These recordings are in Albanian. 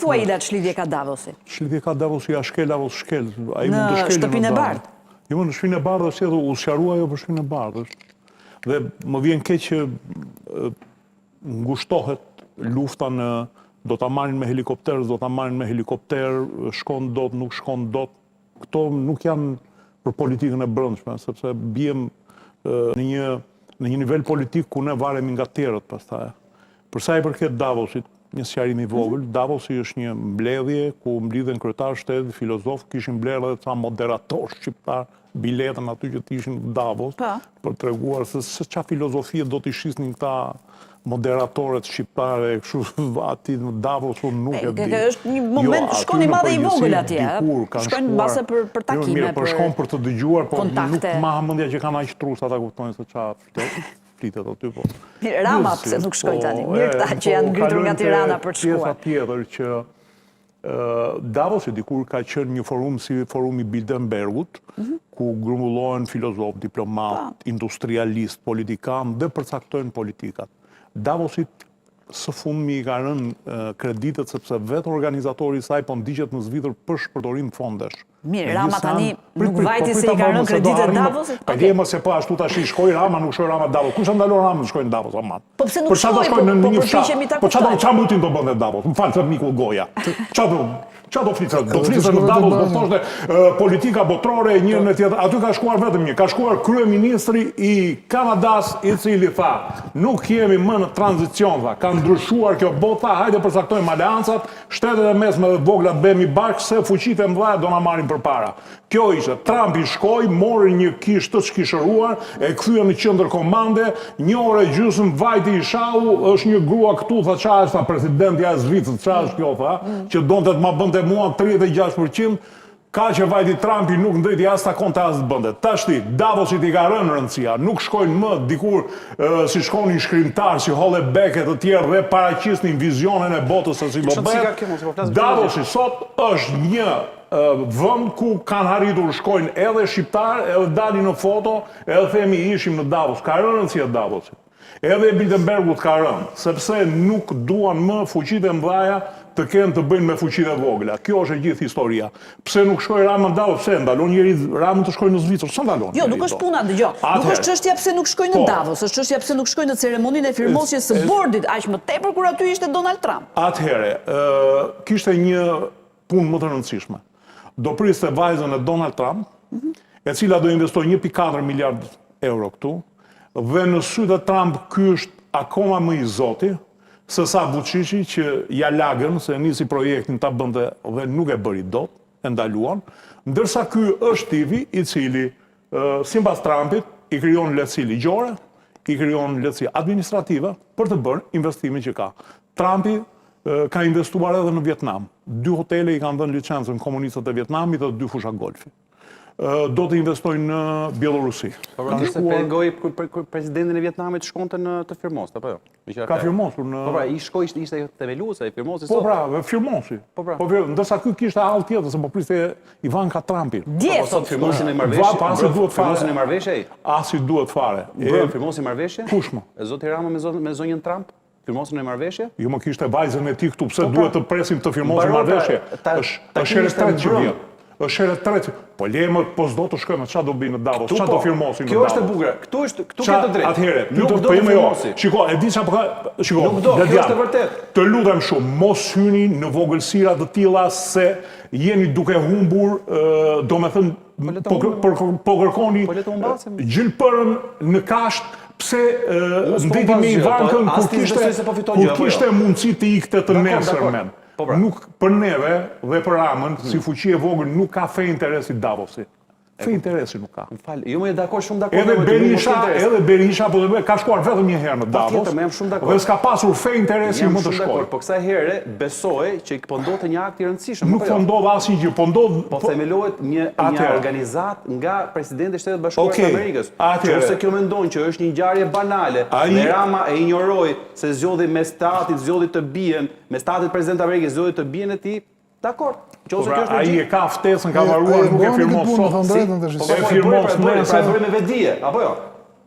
thua Ila ç'lidhje ka Davosi? Ç'lidhje ka Davosi, a shkel Davos shkel. Në shtëpinë e bardhë. Jo, në shtëpinë e bardhë është edhe u sqarua ajo për shtëpinë e bardhë. Dhe më vjen keq që ngushtohet lufta në do ta marrin me helikopter, do ta marrin me helikopter, shkon dot, nuk shkon dot. Këto nuk janë për politikën e brendshme, sepse biem në një nivel politik ku ne varemi nga tjerët pastaj. Për sa i përket Davosit, një sqarim i vogël, Davosi është një mbledhje ku mblidhen kryetarë shtetit, filozofë, kishin blerë edhe ca moderatorë shqiptar, biletën aty që t'ishin në Davos, për treguar se çfarë filozofie do t'i shisnin këta moderatorët shqiptare, kështu aty në Davos, unë nuk e di. Është një moment, shkoni madhe i vogël atje, shkojnë base për takime, për shkon për të dëgjuar, po nuk ma hamendja që kanë aq trus ata kuptojnë se çfarë flitet aty, po. Rama pse nuk shkojnë tani, mirë këta që janë ngritur nga Tirana për të shkuar. Pjesa tjetër që Davosi dikur ka qenë një forum si forumi Bilderbergut, ku grumbullohen filozof, diplomat, industrialist, politikan dhe përcaktojnë politikat. Davosit së fundmi i ka rënë kreditet sepse vetë organizatori i saj po ndiqet në zvidhur për shpërdorim fondesh. Mirë, Rama tani nuk vajti se i ka rënë kreditet Davosit? Pa djema se po ashtu tash i shkoj Rama, nuk shkoj Rama Davos. Kush e ndalon Rama të shkojnë në Davos, aman? Po pse nuk shkoj, po përpiqemi ta kuptojmë. Po çfarë mutin do bënte Davos? Më fal, thot miku Goja. Çfarë do flisë? Do flisë në Davos, do thoshte politika botërore e njërin e tjetër. Aty ka shkuar vetëm një, ka shkuar kryeministri i Kanadas, i cili tha, nuk jemi më në tranzicion, tha, ka ndryshuar kjo bota, hajde përcaktojmë aleancat, shtetet e mesme dhe vogla bëhemi bashkë se fuqitë e mëdha do na marrin përpara. Kjo ishte, Trumpi shkoi, mori një kish të çkishëruar, e kthye në qendër komande, një orë e gjysmë vajti i shahu, është një grua këtu, tha çfarë është, tha presidentja e Zvicrës, çfarë është kjo, tha, që donte të ma bënte mua 36%, ka që vajti Trumpi nuk ndriti as takon të as të bënde. Tashti, Davosit i ka rënë rëndësia, nuk shkojnë më dikur si shkonin shkrimtar, si Holle Beckett të tjerë dhe paraqisnin vizionin e botës se si do bëhet. Davosi sot është një vënd ku kanë haritur shkojnë edhe shqiptar, edhe dalin në foto, edhe themi ishim në Davos. Ka rënë rëndësia Davosit. Edhe Bilderbergut ka rënë, sepse nuk duan më fuqitë e mëdhaja të kenë të bëjnë me fuqitë e vogla. Kjo është e gjithë historia. Pse nuk shkoi Rama në Davos? Pse ndalon njëri Ramën të shkojë në Zvicër? Sa ndalon? Jo, nuk është puna, dëgjoj. Nuk është çështja pse nuk shkojnë në Davos, është çështja pse nuk shkojnë në ceremoninë e firmosjes së bordit, aq më tepër kur aty ishte Donald Trump. Atëherë, kishte një punë më të rëndësishme. Do priste vajzën e Donald Trump, e cila do investoj 1.4 miliard euro këtu, dhe në sytë e Trump ky është akoma më i zoti, se sa Vučići që ja lagën se nisi projektin ta bënte dhe nuk e bëri dot, e ndaluan, ndërsa ky është tipi i cili, sipas Trumpit, i krijon lehtësi ligjore, i krijon lehtësi administrative për të bërë investimin që ka. Trumpi ka investuar edhe në Vietnam. 2 hotele i kanë dhënë licencën komunistët e Vietnamit dhe 2 fusha golfi. Do të investojnë në Bielorusi. Po kishte pengoj kur presidentin e Vietnamit shkonte të firmoste, apo jo? Ka firmosur në... Po pra, i shkoi ishte themeluese, i firmosi sot. Po pra, firmosi. Po pra. Ndërsa ky kishte hall tjetër, se po priste Ivanka Trumpin. Dje sot firmosin e marrëveshje. Firmosin e marrëveshje ai. Asi duhet fare. Firmosin marrëveshje? Kush më? E zoti Rama me zonjën Trump? Firmosin e marrëveshje? Jo, më kishte vajzën e tij këtu, pse duhet të presim të firmosin marrëveshje? Është herë tretë që vjen. Është herë tretë. Po lemë, po s'do të shkojmë, çfarë do bëjnë në Davos, çfarë do firmosin në Davos. Kjo është e bukur. Këtu ke të drejtë. Atëherë, nuk do të firmosi. Shiko, e di çfarë ka, shiko. Nuk do, kjo është e vërtetë. Të lutem shumë, mos hyni në vogëlsira të tilla se jeni duke humbur, domethënë po kërkoni gjilpërën në kasht. Pse ndeti me Ivankën kur kishte mundësi të ikte të nesërmen. Nuk për neve dhe për Ramën, si fuqi e vogël, nuk ka fe interesi Davosi. Fe interesi nuk ka. Jo më e dakord, shumë dakord. Edhe Berisha po ka shkuar vetëm një herë në Davos. Dhe s'ka pasur fe interesi më të shkojë. Po kësaj here besoj që po ndodhte një akt i rëndësishëm. Nuk po ndodh asnjë gjë, po ndodh. Po themelohet një organizat nga presidenti i Shtetit Bashkuar të Amerikës. Nëse kjo mendon që është një ngjarje banale, dhe Rama e injoroi se zgjodhi me statit, zgjodhi të bien, me statit president të Amerikës zgjodhi të bien e tij. Dakor. Ai e ka ftesën, ka varuar, nuk e firmos sot. E firmos nesër. Pra me vedije, apo jo?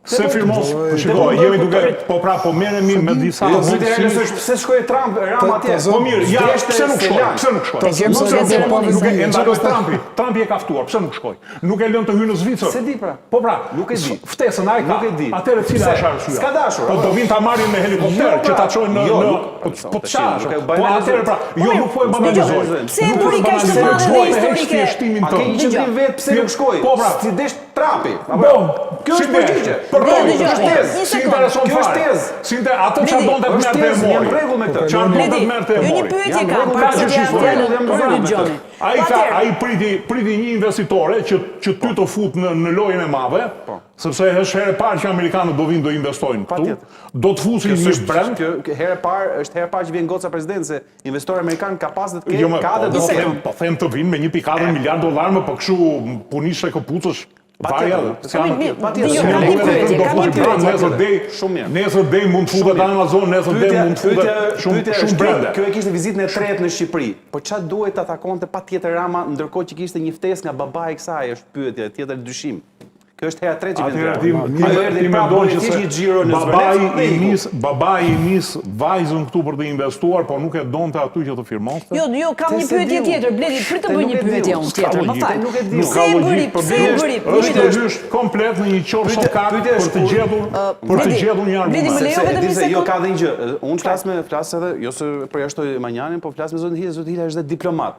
Se firmos, shikoj, jemi duke, po merremi me disa pse shkoi Trump, Rama atje? Po mirë, ja, pse nuk shkoj? E ndaloi Trumpi. Trumpi e ka ftuar, pse nuk shkoj? Nuk e lën të hyjë në Zvicër. Se di pra. Po pra, nuk e di. Ftesën ai ka. Nuk e di. Atëherë cila është arsyeja? S'ka dashur. Po do vinë ta marrin me helikopter që ta çojnë në po çash. Po atëherë pra, jo nuk po e banalizoj. Pse e bëri kaq të madhe dhe historike? A ke një qëllim vetë pse nuk shkoi? Po pra, si desh Trumpi. Kjo është përgjigje. Kjo është tezë. Sinte ato çfarë donte të merrte mori. Jam rregull me këtë. Çfarë donte të merrte mori. Një pyetje kam, para se të jam Ai priti një investitore që ty të fut në lojën e madhe, sepse është herë e parë që amerikanët do vinë do investojnë këtu. Do të fusin një brand. Është herë e parë që vjen goca president se investor amerikan ka pas të ketë ka dhe do të ketë. Po them të vinë me 1.4 miliard dollar më po kështu punisht e këpucësh. Vaja, nesër dej mund të futet Amazon, nesër dej mund të futet shumë brende. Kjo e kishte vizitën e tretë në Shqipëri. Po çfarë duhet ta takonte patjetër Rama, ndërkohë që kishte një ftesë nga babai i kësaj, është pyetje, tjetër dyshim. Kjo është hera e tretë që vjen. Babai i nis vajzën këtu për të investuar, po nuk e donte aty që të firmonte. Jo, kam një pyetje tjetër, Bledi, prit të bëj një pyetje unë tjetër, më fal. Pse e bëri? Është komplet në një qorë shokak për të gjetur një argument. Bledi, më lejo vetëm një sekondë. Jo, ka dhe një gjë. Unë flas edhe, jo se përjashtoj Manjanin, po flas me zotin Hile. Zoti Hile është dhe diplomat.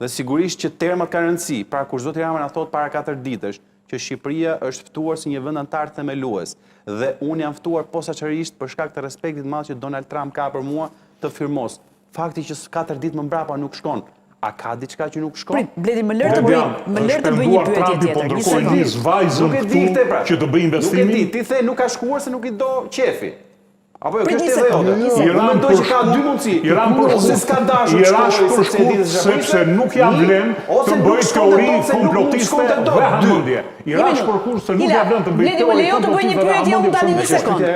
Dhe sigurisht që termat kanë rëndësi. Pra kur zoti Rama na thot para 4 ditësh që Shqipëria është ftuar si një vend antar themelues dhe unë jam ftuar posaçërisht për shkak të respektit të madh që Donald Trump ka për mua të firmos. Fakti që 4 ditë më mbrapa nuk shkon. A ka diçka që nuk shkon? Bledi, më lër të bëj një pyetje tjetër. Një sekondë. Vajzën këtu që të bëj investimin. Nuk e di, ti the nuk ka shkuar se nuk I do qefi. Apo jo, kjo është edhe jote. Unë mendoj që ka dy mundësi. Ose s'ka dashur të shkojë sepse nuk jam vlen të bëj teori komplotiste dhe hamendje. Irash për kur se nuk jam vlen të bëj teori. Bledi, më lejo të bëj një pyetje unë tani një sekondë.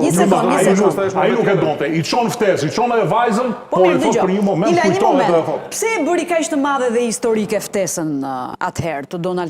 Një sekondë. Ai nuk e donte. I çon ftesë, I çon edhe vajzën, po i thot për një moment kujtohet edhe thot. Pse e bëri kaq të madhe dhe historike ftesën atëherë të Donald